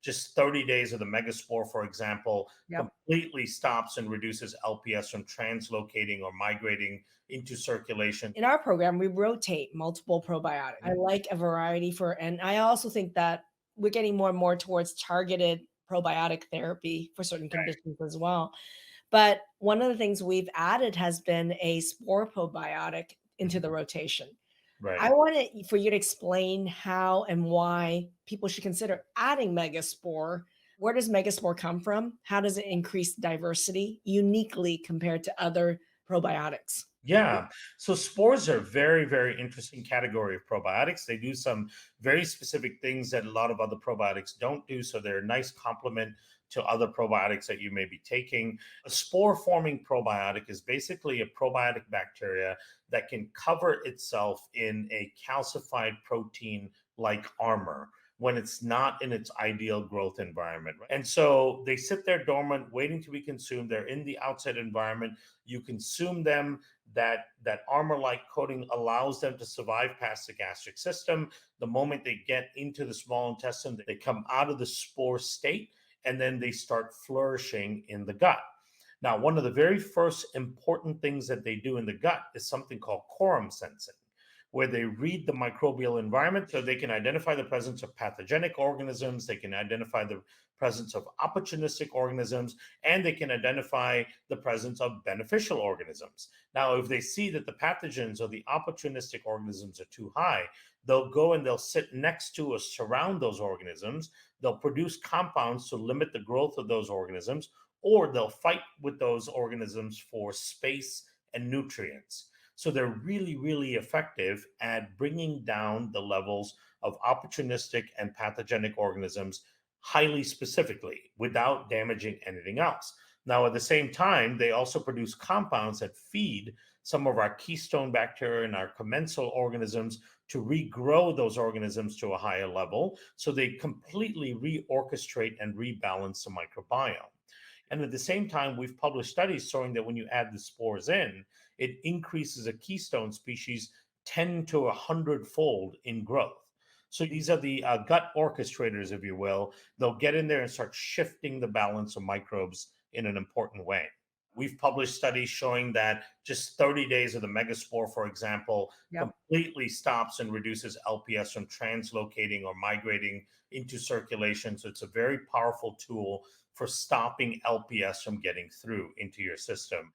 just 30 days of the MegaSpore, for example, Yep. completely stops and reduces LPS from translocating or migrating into circulation. In our program, we rotate multiple probiotics. I like a variety and I also think that we're getting more and more towards targeted probiotic therapy for certain conditions as well. But one of the things we've added has been a spore probiotic into the rotation. I Right. wanted for you to explain how and why people should consider adding Megaspore. Where does Megaspore come from? How does it increase diversity uniquely compared to other probiotics? Yeah. So spores are a very, very interesting category of probiotics. They do some very specific things that a lot of other probiotics don't do. So they're a nice complement to other probiotics that you may be taking. A spore forming probiotic is basically a probiotic bacteria that can cover itself in a calcified protein like armor when it's not in its ideal growth environment. And so they sit there dormant, waiting to be consumed. They're in the outside environment. You consume them. That armor-like coating allows them to survive past the gastric system. The moment they get into the small intestine, they come out of the spore state, and then they start flourishing in the gut. Now, one of the very first important things that they do in the gut is something called quorum sensing, where they read the microbial environment so they can identify the presence of pathogenic organisms, they can identify the presence of opportunistic organisms, and they can identify the presence of beneficial organisms. Now, if they see that the pathogens or the opportunistic organisms are too high, they'll go and they'll sit next to or surround those organisms. They'll produce compounds to limit the growth of those organisms, or they'll fight with those organisms for space and nutrients. So they're really, really effective at bringing down the levels of opportunistic and pathogenic organisms highly specifically without damaging anything else. Now, at the same time, they also produce compounds that feed some of our keystone bacteria and our commensal organisms to regrow those organisms to a higher level. So they completely reorchestrate and rebalance the microbiome. And at the same time, we've published studies showing that when you add the spores in, it increases a keystone species 10 to 100 fold in growth. So these are the gut orchestrators, if you will. They'll get in there and start shifting the balance of microbes in an important way. We've published studies showing that just 30 days of the MegaSpore, for example, Yep. completely stops and reduces LPS from translocating or migrating into circulation. So it's a very powerful tool for stopping LPS from getting through into your system.